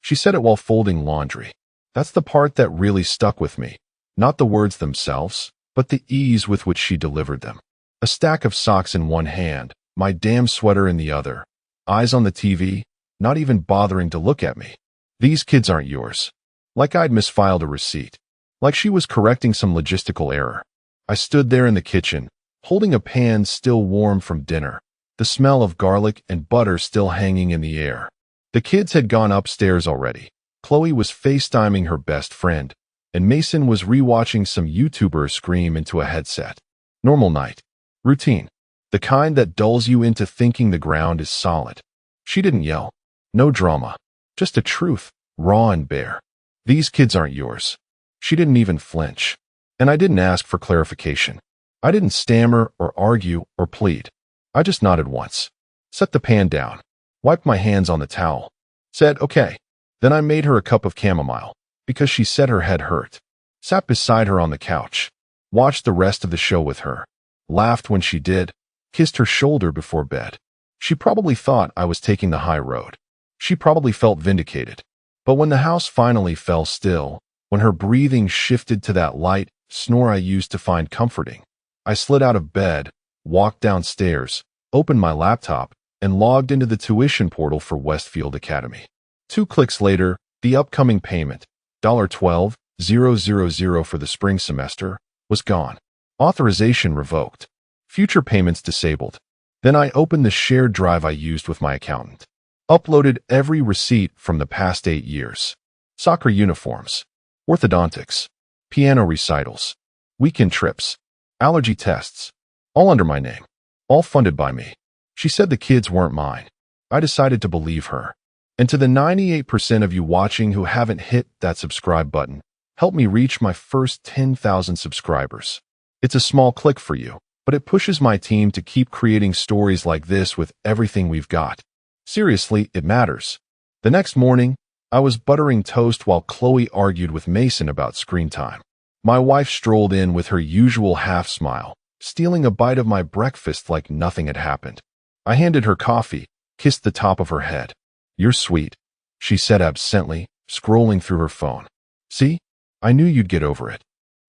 She said it while folding laundry. That's the part that really stuck with me. Not the words themselves, but the ease with which she delivered them. A stack of socks in one hand, my damn sweater in the other. Eyes on the TV, not even bothering to look at me. These kids aren't yours. Like I'd misfiled a receipt. Like she was correcting some logistical error. I stood there in the kitchen, holding a pan still warm from dinner, the smell of garlic and butter still hanging in the air. The kids had gone upstairs already. Chloe was FaceTiming her best friend, and Mason was rewatching some YouTuber scream into a headset. Normal night. Routine. The kind that dulls you into thinking the ground is solid. She didn't yell. No drama. Just a truth, raw and bare. These kids aren't yours. She didn't even flinch. And I didn't ask for clarification. I didn't stammer or argue or plead. I just nodded once. Set the pan down. Wiped my hands on the towel. Said, okay. Then I made her a cup of chamomile, because she said her head hurt. Sat beside her on the couch. Watched the rest of the show with her. Laughed when she did. Kissed her shoulder before bed. She probably thought I was taking the high road. She probably felt vindicated. But when the house finally fell still, when her breathing shifted to that light snore I used to find comforting, I slid out of bed, walked downstairs, opened my laptop, and logged into the tuition portal for Westfield Academy. 2 clicks later, the upcoming payment, $12,000 for the spring semester, was gone. Authorization revoked. Future payments disabled. Then I opened the shared drive I used with my accountant. Uploaded every receipt from the past 8 years. Soccer uniforms, orthodontics, piano recitals, weekend trips, allergy tests, all under my name, all funded by me. She said the kids weren't mine. I decided to believe her. And to the 98% of you watching who haven't hit that subscribe button, help me reach my first 10,000 subscribers. It's a small click for you, but it pushes my team to keep creating stories like this with everything we've got. Seriously, it matters. The next morning, I was buttering toast while Chloe argued with Mason about screen time. My wife strolled in with her usual half smile, stealing a bite of my breakfast like nothing had happened. I handed her coffee, kissed the top of her head. You're sweet, she said absently, scrolling through her phone. See? I knew you'd get over it.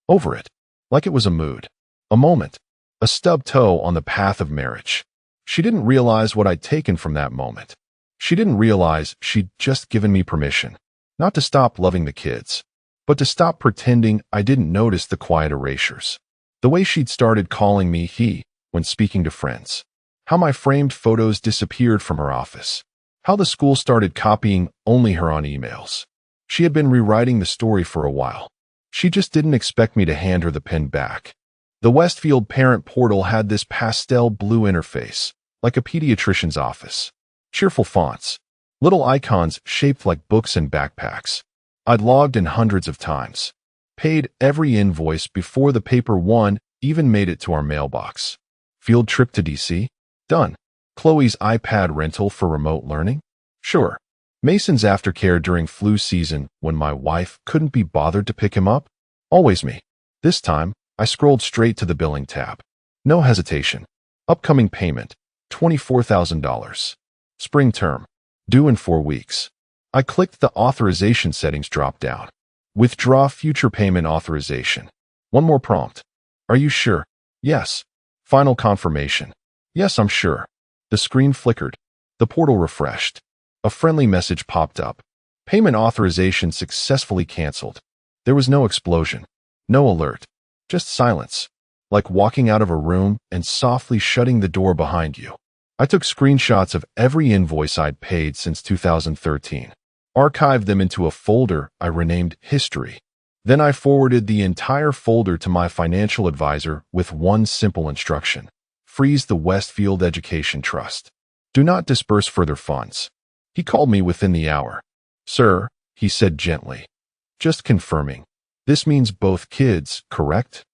Over it. Like it was a mood. A moment. A stub toe on the path of marriage. She didn't realize what I'd taken from that moment. She didn't realize she'd just given me permission, not to stop loving the kids, but to stop pretending I didn't notice the quiet erasures. The way she'd started calling me he when speaking to friends. How my framed photos disappeared from her office. How the school started copying only her on emails. She had been rewriting the story for a while. She just didn't expect me to hand her the pen back. The Westfield parent portal had this pastel blue interface, like a pediatrician's office. Cheerful fonts. Little icons shaped like books and backpacks. I'd logged in hundreds of times. Paid every invoice before the paper one even made it to our mailbox. Field trip to DC? Done. Chloe's iPad rental for remote learning? Sure. Mason's aftercare during flu season when my wife couldn't be bothered to pick him up? Always me. This time, I scrolled straight to the billing tab. No hesitation. Upcoming payment, $24,000. Spring term, due in 4 weeks. I clicked the authorization settings drop-down. Withdraw future payment authorization. One more prompt. Are you sure? Yes. Final confirmation. Yes, I'm sure. The screen flickered. The portal refreshed. A friendly message popped up. Payment authorization successfully canceled. There was no explosion. No alert. Just silence. Like walking out of a room and softly shutting the door behind you. I took screenshots of every invoice I'd paid since 2013. Archived them into a folder I renamed History. Then I forwarded the entire folder to my financial advisor with one simple instruction. Freeze the Westfield Education Trust. Do not disperse further funds. He called me within the hour. Sir, he said gently. Just confirming. This means both kids, correct?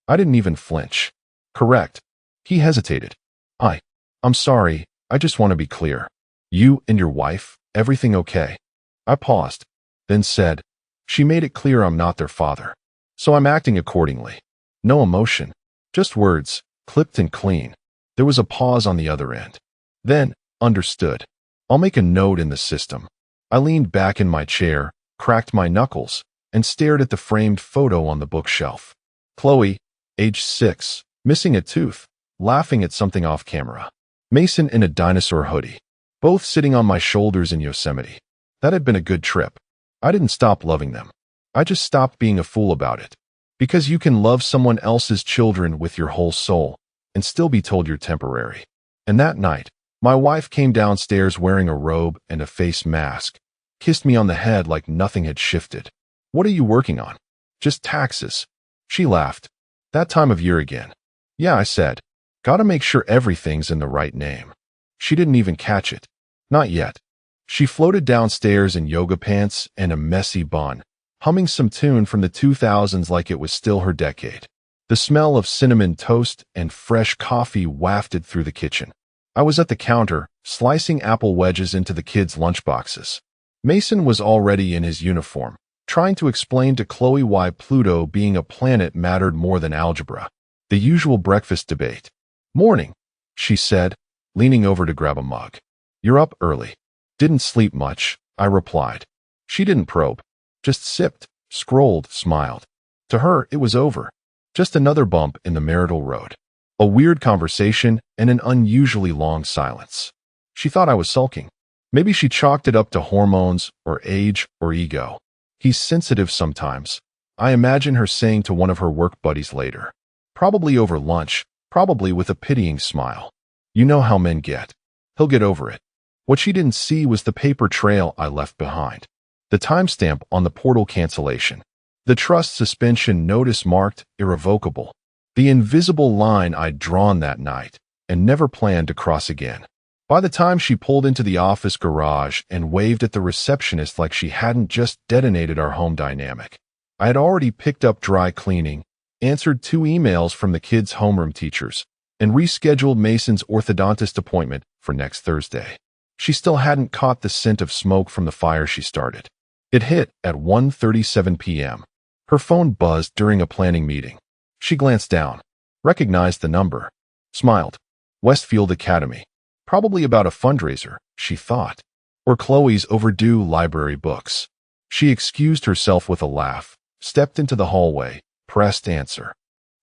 I didn't even flinch. Correct. He hesitated. I'm sorry, I just want to be clear. You and your wife, everything okay? I paused, then said, she made it clear I'm not their father. So I'm acting accordingly. No emotion, just words, clipped and clean. There was a pause on the other end. Then, understood. I'll make a note in the system. I leaned back in my chair, cracked my knuckles, and stared at the framed photo on the bookshelf. Chloe, age 6, missing a tooth, laughing at something off camera. Mason in a dinosaur hoodie, both sitting on my shoulders in Yosemite. That had been a good trip. I didn't stop loving them. I just stopped being a fool about it. Because you can love someone else's children with your whole soul and still be told you're temporary. And that night, my wife came downstairs wearing a robe and a face mask, kissed me on the head like nothing had shifted. What are you working on? Just taxes. She laughed. That time of year again. Yeah, I said. Gotta make sure everything's in the right name. She didn't even catch it. Not yet. She floated downstairs in yoga pants and a messy bun, humming some tune from the 2000s like it was still her decade. The smell of cinnamon toast and fresh coffee wafted through the kitchen. I was at the counter, slicing apple wedges into the kids' lunchboxes. Mason was already in his uniform, trying to explain to Chloe why Pluto being a planet mattered more than algebra. The usual breakfast debate. Morning, she said, leaning over to grab a mug. You're up early. Didn't sleep much, I replied. She didn't probe. Just sipped, scrolled, smiled. To her, it was over. Just another bump in the marital road. A weird conversation and an unusually long silence. She thought I was sulking. Maybe she chalked it up to hormones or age or ego. He's sensitive sometimes. I imagine her saying to one of her work buddies later. Probably over lunch, probably with a pitying smile. You know how men get. He'll get over it. What she didn't see was the paper trail I left behind. The timestamp on the portal cancellation. The trust suspension notice marked irrevocable. The invisible line I'd drawn that night and never planned to cross again. By the time she pulled into the office garage and waved at the receptionist like she hadn't just detonated our home dynamic, I had already picked up dry cleaning, answered 2 emails from the kids' homeroom teachers, and rescheduled Mason's orthodontist appointment for next Thursday. She still hadn't caught the scent of smoke from the fire she started. It hit at 1:37 p.m. Her phone buzzed during a planning meeting. She glanced down, recognized the number, smiled. Westfield Academy. Probably about a fundraiser, she thought, or Chloe's overdue library books. She excused herself with a laugh, stepped into the hallway, pressed answer.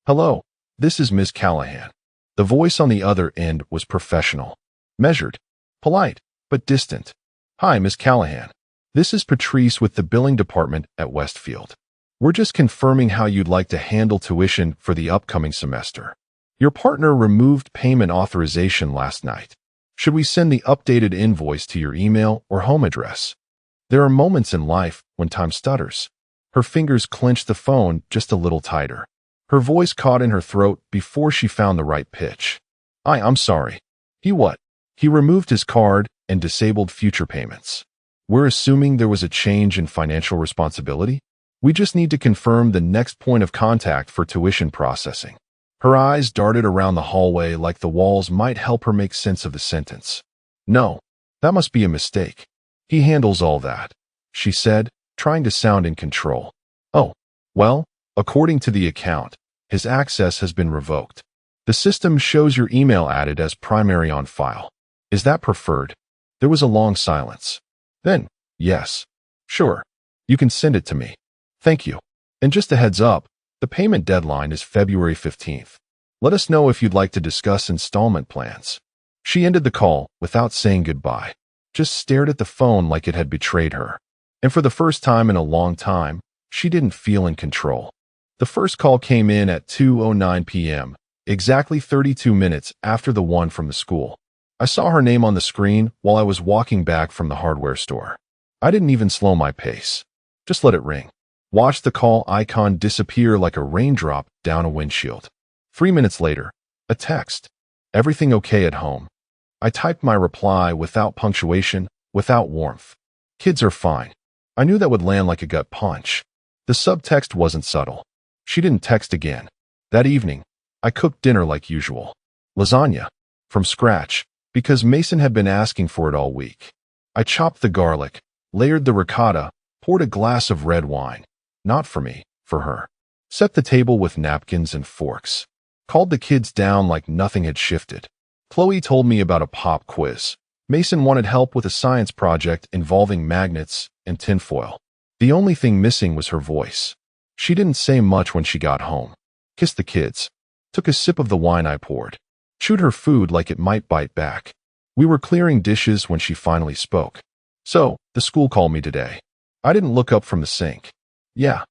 Hello, this is Ms. Callahan. The voice on the other end was professional, measured, polite, but distant. Hi, Ms. Callahan. This is Patrice with the billing department at Westfield. We're just confirming how you'd like to handle tuition for the upcoming semester. Your partner removed payment authorization last night. Should we send the updated invoice to your email or home address? There are moments in life when time stutters. Her fingers clenched the phone just a little tighter. Her voice caught in her throat before she found the right pitch. I'm sorry. He what? He removed his card and disabled future payments. We're assuming there was a change in financial responsibility? We just need to confirm the next point of contact for tuition processing. Her eyes darted around the hallway like the walls might help her make sense of the sentence. No, that must be a mistake. He handles all that, she said, trying to sound in control. Oh, well, according to the account, his access has been revoked. The system shows your email added as primary on file. Is that preferred? There was a long silence. Then, yes. Sure. You can send it to me. Thank you. And just a heads up, the payment deadline is February 15th. Let us know if you'd like to discuss installment plans. She ended the call without saying goodbye, just stared at the phone like it had betrayed her. And for the first time in a long time, she didn't feel in control. The first call came in at 2:09 p.m., exactly 32 minutes after the one from the school. I saw her name on the screen while I was walking back from the hardware store. I didn't even slow my pace. Just let it ring. Watched the call icon disappear like a raindrop down a windshield. 3 minutes later, a text. Everything okay at home? I typed my reply without punctuation, without warmth. Kids are fine. I knew that would land like a gut punch. The subtext wasn't subtle. She didn't text again. That evening, I cooked dinner like usual. Lasagna. From scratch, because Mason had been asking for it all week. I chopped the garlic, layered the ricotta, poured a glass of red wine. Not for me, for her. Set the table with napkins and forks. Called the kids down like nothing had shifted. Chloe told me about a pop quiz. Mason wanted help with a science project involving magnets and tinfoil. The only thing missing was her voice. She didn't say much when she got home. Kissed the kids. Took a sip of the wine I poured. Chewed her food like it might bite back. We were clearing dishes when she finally spoke. So, the school called me today. I didn't look up from the sink. Yeah.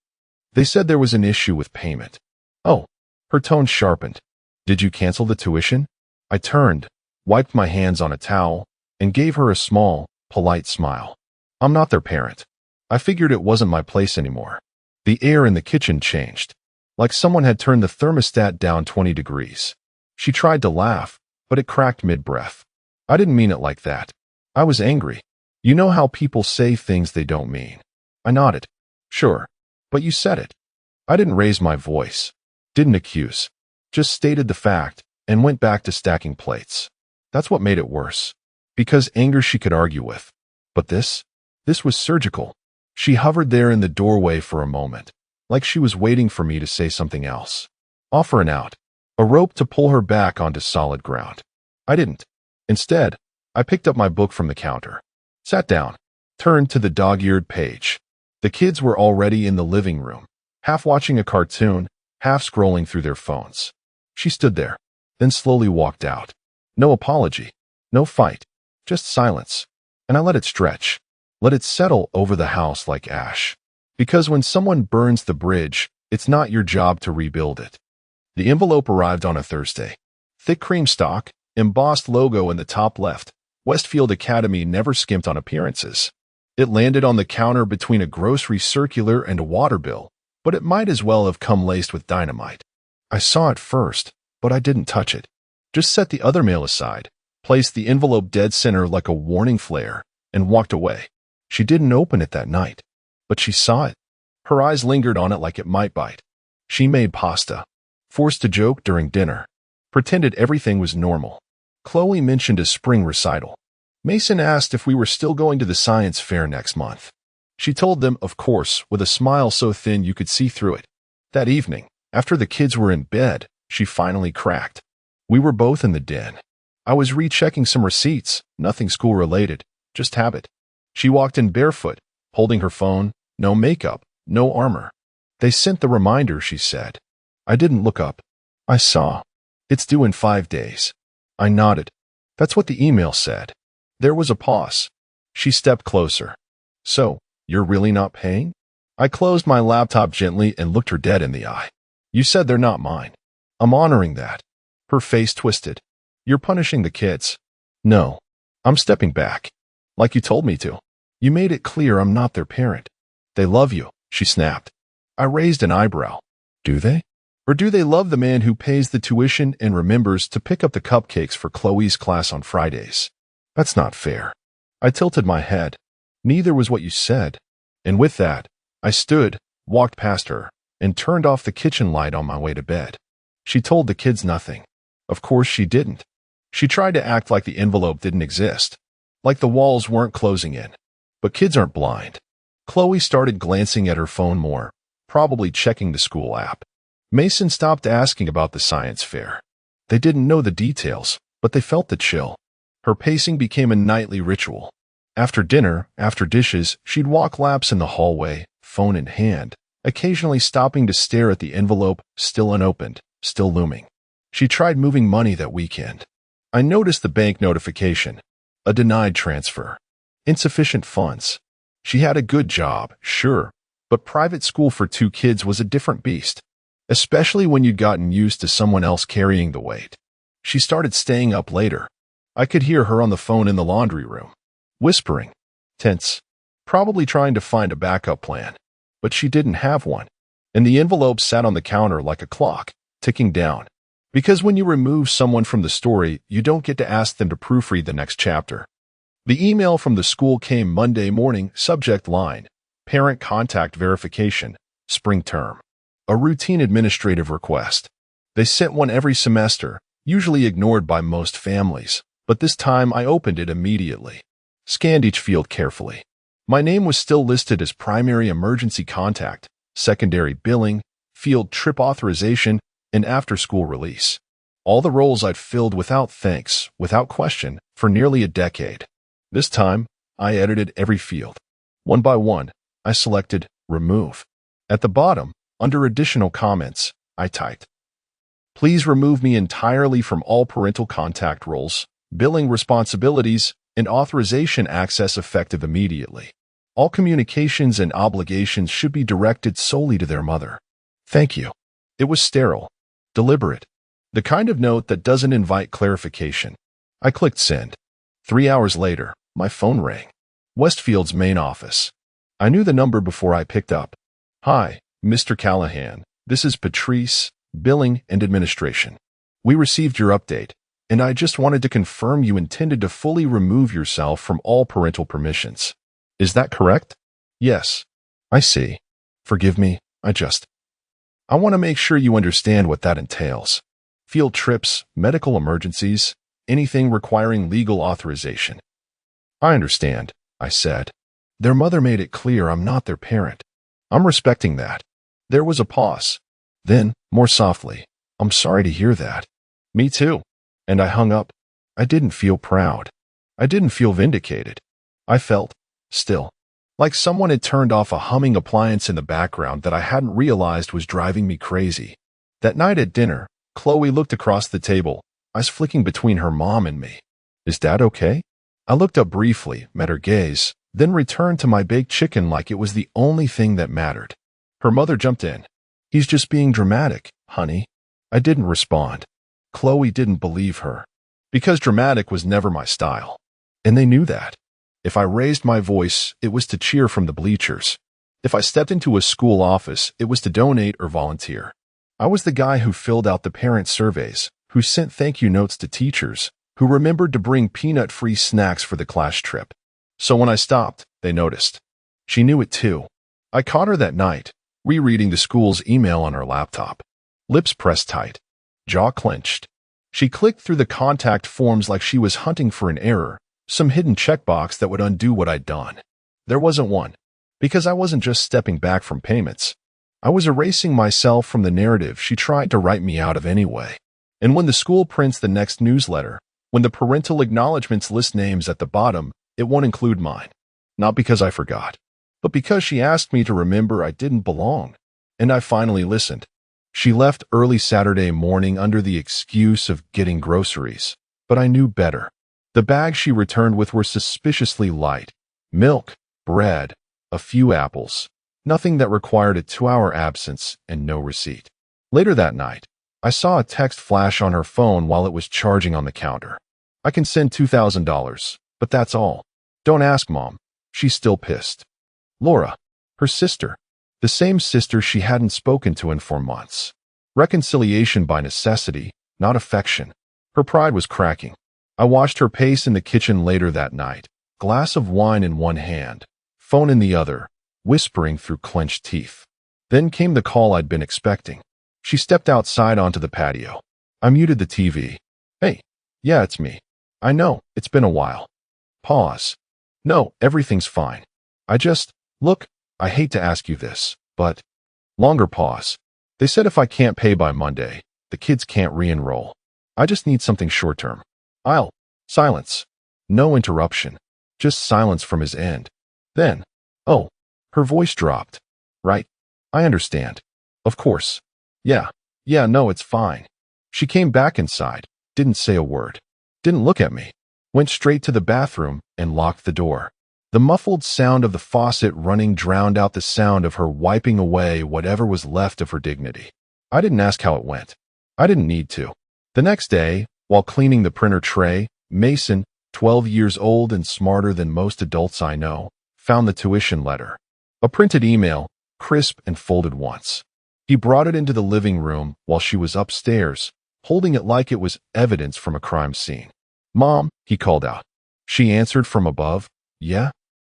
They said there was an issue with payment. Oh. Her tone sharpened. Did you cancel the tuition? I turned, wiped my hands on a towel, and gave her a small, polite smile. I'm not their parent. I figured it wasn't my place anymore. The air in the kitchen changed. Like someone had turned the thermostat down 20 degrees. She tried to laugh, but it cracked mid-breath. I didn't mean it like that. I was angry. You know how people say things they don't mean. I nodded. Sure. But you said it. I didn't raise my voice. Didn't accuse. Just stated the fact, and went back to stacking plates. That's what made it worse. Because anger she could argue with. But this was surgical. She hovered there in the doorway for a moment, like she was waiting for me to say something else. Offer an out. A rope to pull her back onto solid ground. I didn't. Instead, I picked up my book from the counter. Sat down. Turned to the dog-eared page. The kids were already in the living room, half watching a cartoon, half scrolling through their phones. She stood there, then slowly walked out. No apology. No fight. Just silence. And I let it stretch. Let it settle over the house like ash. Because when someone burns the bridge, it's not your job to rebuild it. The envelope arrived on a Thursday. Thick cream stock, embossed logo in the top left. Westfield Academy never skimped on appearances. It landed on the counter between a grocery circular and a water bill, but it might as well have come laced with dynamite. I saw it first, but I didn't touch it. Just set the other mail aside, placed the envelope dead center like a warning flare, and walked away. She didn't open it that night, but she saw it. Her eyes lingered on it like it might bite. She made pasta. Forced to joke during dinner. Pretended everything was normal. Chloe mentioned a spring recital. Mason asked if we were still going to the science fair next month. She told them, of course, with a smile so thin you could see through it. That evening, after the kids were in bed, she finally cracked. We were both in the den. I was rechecking some receipts, nothing school-related, just habit. She walked in barefoot, holding her phone, no makeup, no armor. They sent the reminder, she said. I didn't look up. I saw. It's due in 5 days. I nodded. That's what the email said. There was a pause. She stepped closer. So, you're really not paying? I closed my laptop gently and looked her dead in the eye. You said they're not mine. I'm honoring that. Her face twisted. You're punishing the kids. No. I'm stepping back. Like you told me to. You made it clear I'm not their parent. They love you, she snapped. I raised an eyebrow. Do they? Or do they love the man who pays the tuition and remembers to pick up the cupcakes for Chloe's class on Fridays? That's not fair. I tilted my head. Neither was what you said. And with that, I stood, walked past her, and turned off the kitchen light on my way to bed. She told the kids nothing. Of course she didn't. She tried to act like the envelope didn't exist. Like the walls weren't closing in. But kids aren't blind. Chloe started glancing at her phone more, probably checking the school app. Mason stopped asking about the science fair. They didn't know the details, but they felt the chill. Her pacing became a nightly ritual. After dinner, after dishes, she'd walk laps in the hallway, phone in hand, occasionally stopping to stare at the envelope, still unopened, still looming. She tried moving money that weekend. I noticed the bank notification. A denied transfer. Insufficient funds. She had a good job, sure, but private school for 2 kids was a different beast. Especially when you'd gotten used to someone else carrying the weight. She started staying up later. I could hear her on the phone in the laundry room. Whispering. Tense. Probably trying to find a backup plan. But she didn't have one. And the envelope sat on the counter like a clock, ticking down. Because when you remove someone from the story, you don't get to ask them to proofread the next chapter. The email from the school came Monday morning, subject line. Parent contact verification. Spring term. A routine administrative request. They sent one every semester, usually ignored by most families, but this time I opened it immediately. Scanned each field carefully. My name was still listed as primary emergency contact, secondary billing, field trip authorization, and after-school release. All the roles I'd filled without thanks, without question, for nearly a decade. This time, I edited every field. One by one, I selected Remove. At the bottom, under Additional Comments, I typed, "Please remove me entirely from all parental contact roles, billing responsibilities, and authorization access effective immediately. All communications and obligations should be directed solely to their mother. Thank you." It was sterile, deliberate, the kind of note that doesn't invite clarification. I clicked send. 3 hours later, my phone rang. Westfield's main office. I knew the number before I picked up. "Hi, Mr. Callahan. This is Patrice, Billing and Administration. We received your update, and I just wanted to confirm you intended to fully remove yourself from all parental permissions. Is that correct?" "Yes." "I see. Forgive me, I want to make sure you understand what that entails. Field trips, medical emergencies, anything requiring legal authorization." "I understand," I said. "Their mother made it clear I'm not their parent. I'm respecting that." There was a pause. Then, more softly, "I'm sorry to hear that." "Me too." And I hung up. I didn't feel proud. I didn't feel vindicated. I felt, still, like someone had turned off a humming appliance in the background that I hadn't realized was driving me crazy. That night at dinner, Chloe looked across the table, eyes flicking between her mom and me. "Is Dad okay?" I looked up briefly, met her gaze, then returned to my baked chicken like it was the only thing that mattered. Her mother jumped in. "He's just being dramatic, honey." I didn't respond. Chloe didn't believe her. Because dramatic was never my style. And they knew that. If I raised my voice, it was to cheer from the bleachers. If I stepped into a school office, it was to donate or volunteer. I was the guy who filled out the parent surveys, who sent thank you notes to teachers, who remembered to bring peanut-free snacks for the class trip. So when I stopped, they noticed. She knew it too. I caught her that night, rereading the school's email on her laptop. Lips pressed tight, jaw clenched. She clicked through the contact forms like she was hunting for an error, some hidden checkbox that would undo what I'd done. There wasn't one, because I wasn't just stepping back from payments. I was erasing myself from the narrative she tried to write me out of anyway. And when the school prints the next newsletter, when the parental acknowledgments list names at the bottom, it won't include mine. Not because I forgot, but because she asked me to remember I didn't belong. And I finally listened. She left early Saturday morning under the excuse of getting groceries, but I knew better. The bags she returned with were suspiciously light. Milk, bread, a few apples. Nothing that required a 2-hour absence and no receipt. Later that night, I saw a text flash on her phone while it was charging on the counter. "I can send $2,000, but that's all. Don't ask, Mom." She's still pissed. Laura, her sister, the same sister she hadn't spoken to in 4 months. Reconciliation by necessity, not affection. Her pride was cracking. I watched her pace in the kitchen later that night, glass of wine in one hand, phone in the other, whispering through clenched teeth. Then came the call I'd been expecting. She stepped outside onto the patio. I muted the TV. "Hey, yeah, it's me. I know, it's been a while." Pause. "No, everything's fine. Look, I hate to ask you this, but..." Longer pause. "They said if I can't pay by Monday, the kids can't re-enroll. I just need something short-term." Silence. No interruption. Just silence from his end. Then, "Oh," her voice dropped. "Right. I understand. Of course. Yeah, no, it's fine." She came back inside, didn't say a word, didn't look at me, went straight to the bathroom and locked the door. The muffled sound of the faucet running drowned out the sound of her wiping away whatever was left of her dignity. I didn't ask how it went. I didn't need to. The next day, while cleaning the printer tray, Mason, 12 years old and smarter than most adults I know, found the tuition letter. A printed email, crisp and folded once. He brought it into the living room while she was upstairs, holding it like it was evidence from a crime scene. "Mom," he called out. She answered from above, "Yeah?"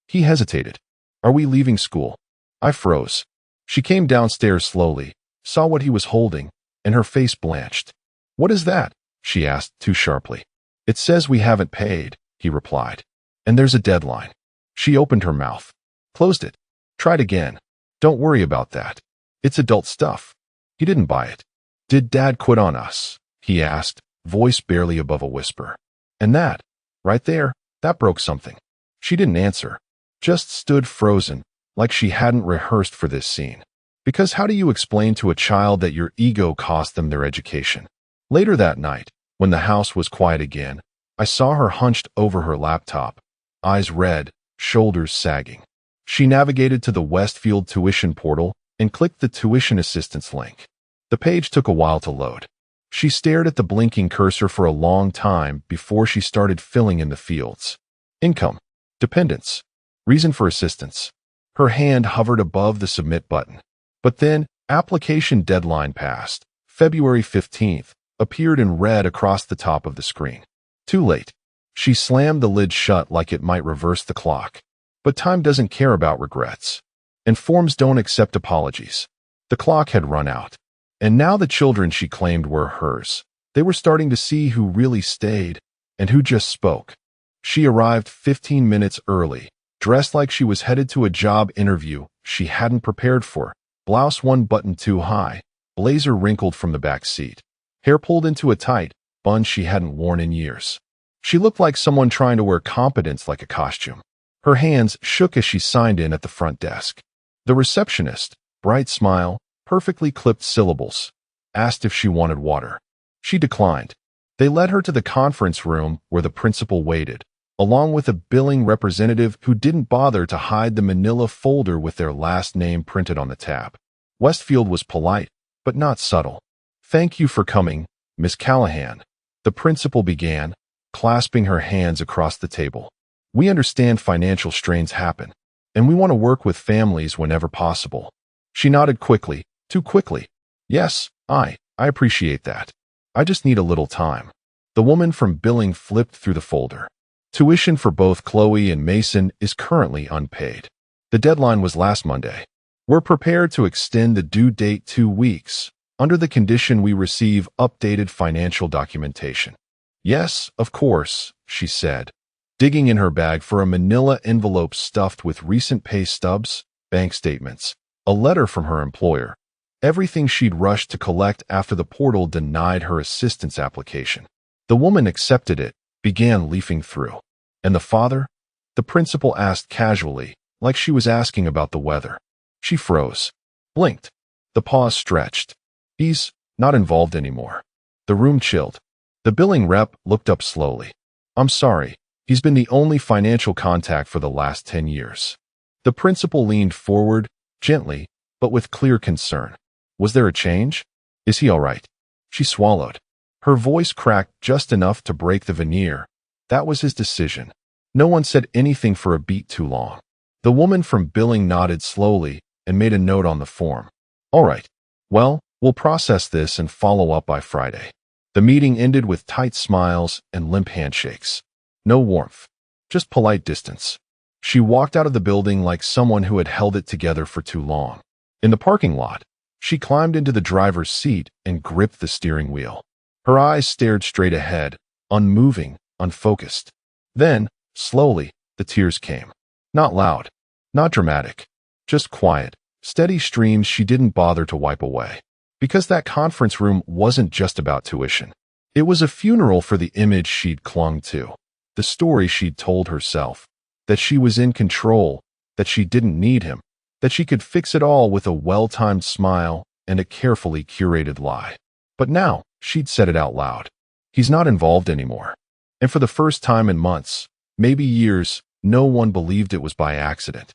He hesitated. "Are we leaving school?" I froze. She came downstairs slowly, saw what he was holding, and her face blanched. "What is that?" she asked too sharply. "It says we haven't paid," he replied. "And there's a deadline." She opened her mouth, closed it, tried again. "Don't worry about that. It's adult stuff." He didn't buy it. "Did Dad quit on us?" he asked, voice barely above a whisper. And that, right there, that broke something. She didn't answer, just stood frozen, like she hadn't rehearsed for this scene. Because how do you explain to a child that your ego cost them their education? Later that night, when the house was quiet again, I saw her hunched over her laptop, eyes red, shoulders sagging. She navigated to the Westfield tuition portal and clicked the tuition assistance link. The page took a while to load. She stared at the blinking cursor for a long time before she started filling in the fields. Income, dependents, reason for assistance. Her hand hovered above the submit button. But then, application deadline passed. February 15th appeared in red across the top of the screen. Too late. She slammed the lid shut like it might reverse the clock. But time doesn't care about regrets. And forms don't accept apologies. The clock had run out. And now the children she claimed were hers. They were starting to see who really stayed and who just spoke. She arrived 15 minutes early, dressed like she was headed to a job interview she hadn't prepared for. Blouse one button too high, blazer wrinkled from the back seat, hair pulled into a tight bun she hadn't worn in years. She looked like someone trying to wear competence like a costume. Her hands shook as she signed in at the front desk. The receptionist, bright smile, perfectly clipped syllables, asked if she wanted water. She declined. They led her to the conference room where the principal waited, along with a billing representative who didn't bother to hide the manila folder with their last name printed on the tab. Westfield was polite, but not subtle. "Thank you for coming, Miss Callahan," the principal began, clasping her hands across the table. "We understand financial strains happen, and we want to work with families whenever possible." She nodded quickly, too quickly. "Yes, I appreciate that. I just need a little time." The woman from billing flipped through the folder. Tuition for both Chloe and Mason is currently unpaid. The deadline was last Monday. We're prepared to extend the due date 2 weeks, under the condition we receive updated financial documentation. "Yes, of course," she said, digging in her bag for a manila envelope stuffed with recent pay stubs, bank statements, a letter from her employer, everything she'd rushed to collect after the portal denied her assistance application. The woman accepted it, began leafing through. "And the father?" the principal asked casually, like she was asking about the weather. She froze, blinked. The pause stretched. "He's not involved anymore." The room chilled. The billing rep looked up slowly. "I'm sorry, he's been the only financial contact for the last 10 years. The principal leaned forward, gently, but with clear concern. "Was there a change? Is he all right?" She swallowed. Her voice cracked just enough to break the veneer. That was his decision. No one said anything for a beat too long. The woman from billing nodded slowly and made a note on the form. "All right. Well, we'll process this and follow up by Friday." The meeting ended with tight smiles and limp handshakes. No warmth, just polite distance. She walked out of the building like someone who had held it together for too long. In the parking lot, she climbed into the driver's seat and gripped the steering wheel. Her eyes stared straight ahead, unmoving, unfocused. Then, slowly, the tears came. Not loud, not dramatic, just quiet, steady streams she didn't bother to wipe away. Because that conference room wasn't just about tuition. It was a funeral for the image she'd clung to, the story she'd told herself, that she was in control, that she didn't need him, that she could fix it all with a well-timed smile and a carefully curated lie. But now, she'd said it out loud. He's not involved anymore. And for the first time in months, maybe years, no one believed it was by accident.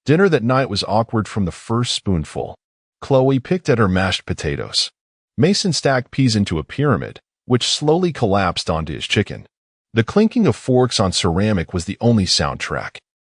Dinner that night was awkward from the first spoonful. Chloe picked at her mashed potatoes. Mason stacked peas into a pyramid, which slowly collapsed onto his chicken. The clinking of forks on ceramic was the only soundtrack.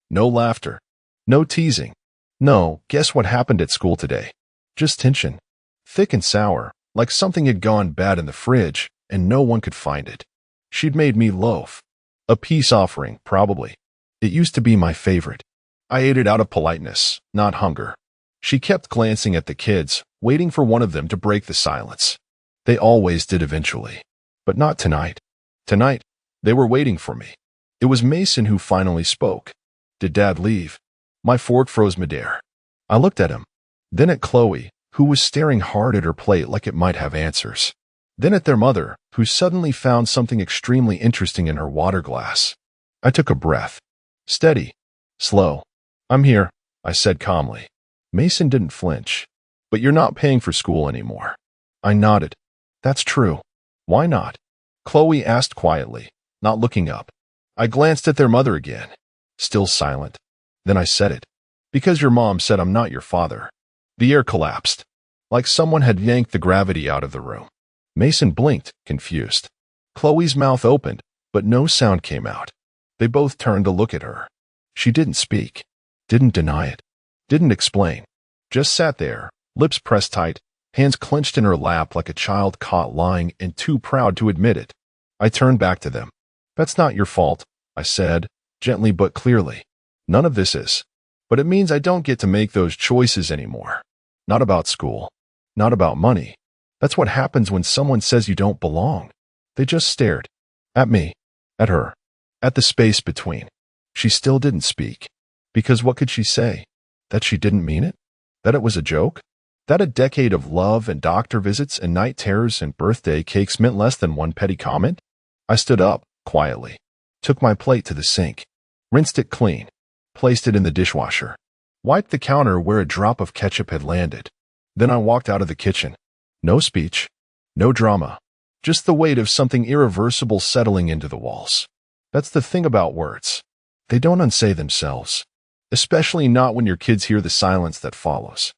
No laughter. No teasing. No, guess what happened at school today? Just tension. Thick and sour, like something had gone bad in the fridge, and no one could find it. She'd made me loaf. A peace offering, probably. It used to be my favorite. I ate it out of politeness, not hunger. She kept glancing at the kids, waiting for one of them to break the silence. They always did eventually. But not tonight. Tonight, they were waiting for me. It was Mason who finally spoke. "Did Dad leave?" My fork froze midair. I looked at him, then at Chloe, who was staring hard at her plate like it might have answers. Then at their mother, who suddenly found something extremely interesting in her water glass. I took a breath. Steady. Slow. I'm here, I said calmly. Mason didn't flinch. But you're not paying for school anymore. I nodded. That's true. Why not? Chloe asked quietly, not looking up. I glanced at their mother again. Still silent. Then I said it. Because your mom said I'm not your father. The air collapsed. Like someone had yanked the gravity out of the room. Mason blinked, confused. Chloe's mouth opened, but no sound came out. They both turned to look at her. She didn't speak. Didn't deny it. Didn't explain. Just sat there, lips pressed tight, hands clenched in her lap like a child caught lying and too proud to admit it. I turned back to them. That's not your fault, I said, gently but clearly. None of this is. But it means I don't get to make those choices anymore. Not about school. Not about money. That's what happens when someone says you don't belong. They just stared. At me. At her. At the space between. She still didn't speak. Because what could she say? That she didn't mean it? That it was a joke? That a decade of love and doctor visits and night terrors and birthday cakes meant less than one petty comment? I stood up, quietly. Took my plate to the sink. Rinsed it clean. Placed it in the dishwasher. Wiped the counter where a drop of ketchup had landed. Then I walked out of the kitchen. No speech. No drama. Just the weight of something irreversible settling into the walls. That's the thing about words. They don't unsay themselves. Especially not when your kids hear the silence that follows.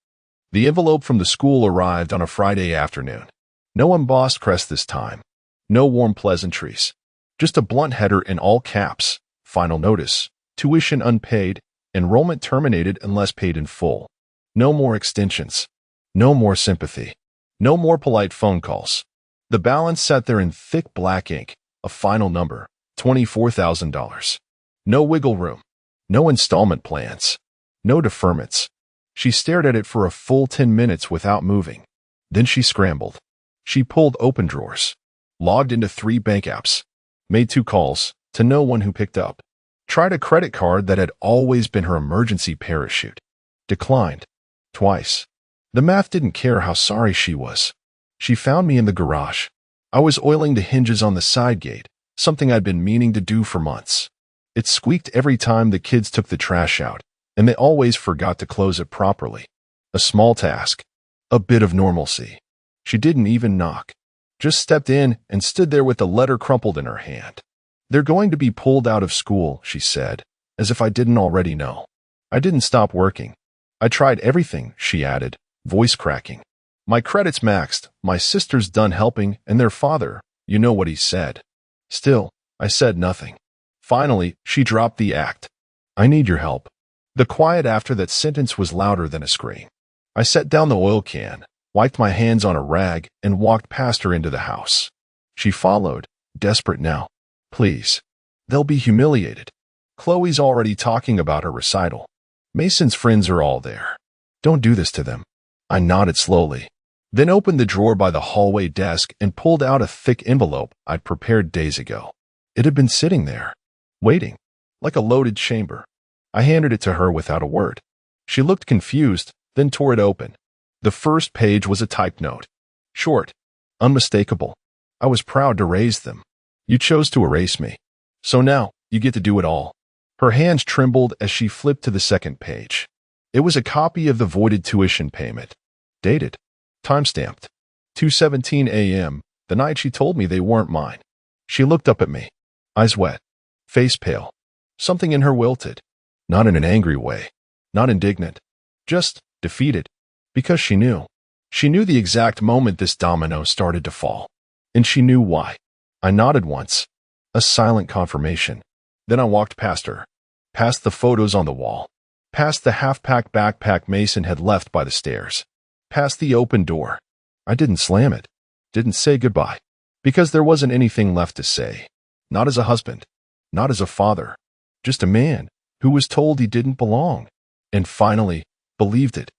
The envelope from the school arrived on a Friday afternoon. No embossed crest this time. No warm pleasantries. Just a blunt header in all caps. Final notice. Tuition unpaid. Enrollment terminated unless paid in full. No more extensions. No more sympathy. No more polite phone calls. The balance sat there in thick black ink. A final number. $24,000. No wiggle room. No installment plans. No deferments. She stared at it for a full 10 minutes without moving. Then she scrambled. She pulled open drawers. Logged into 3 bank apps. Made 2 calls, to no one who picked up. Tried a credit card that had always been her emergency parachute. Declined. Twice. The math didn't care how sorry she was. She found me in the garage. I was oiling the hinges on the side gate, something I'd been meaning to do for months. It squeaked every time the kids took the trash out, and they always forgot to close it properly. A small task. A bit of normalcy. She didn't even knock. Just stepped in and stood there with the letter crumpled in her hand. They're going to be pulled out of school, she said, as if I didn't already know. I didn't stop working. I tried everything, she added, voice cracking. My credit's maxed, my sister's done helping, and their father, you know what he said. Still, I said nothing. Finally, she dropped the act. I need your help. The quiet after that sentence was louder than a scream. I set down the oil can, wiped my hands on a rag, and walked past her into the house. She followed, desperate now. Please. They'll be humiliated. Chloe's already talking about her recital. Mason's friends are all there. Don't do this to them. I nodded slowly, then opened the drawer by the hallway desk and pulled out a thick envelope I'd prepared days ago. It had been sitting there, waiting, like a loaded chamber. I handed it to her without a word. She looked confused, then tore it open. The first page was a typed note. Short, unmistakable. I was proud to raise them. You chose to erase me. So now, you get to do it all. Her hands trembled as she flipped to the second page. It was a copy of the voided tuition payment. Dated. Timestamped. 2:17 a.m., the night she told me they weren't mine. She looked up at me. Eyes wet. Face pale. Something in her wilted. Not in an angry way. Not indignant. Just defeated. Because she knew. She knew the exact moment this domino started to fall. And she knew why. I nodded once. A silent confirmation. Then I walked past her. Past the photos on the wall. Past the half-packed backpack Mason had left by the stairs. Past the open door. I didn't slam it. Didn't say goodbye. Because there wasn't anything left to say. Not as a husband. Not as a father. Just a man who was told he didn't belong. And finally, believed it.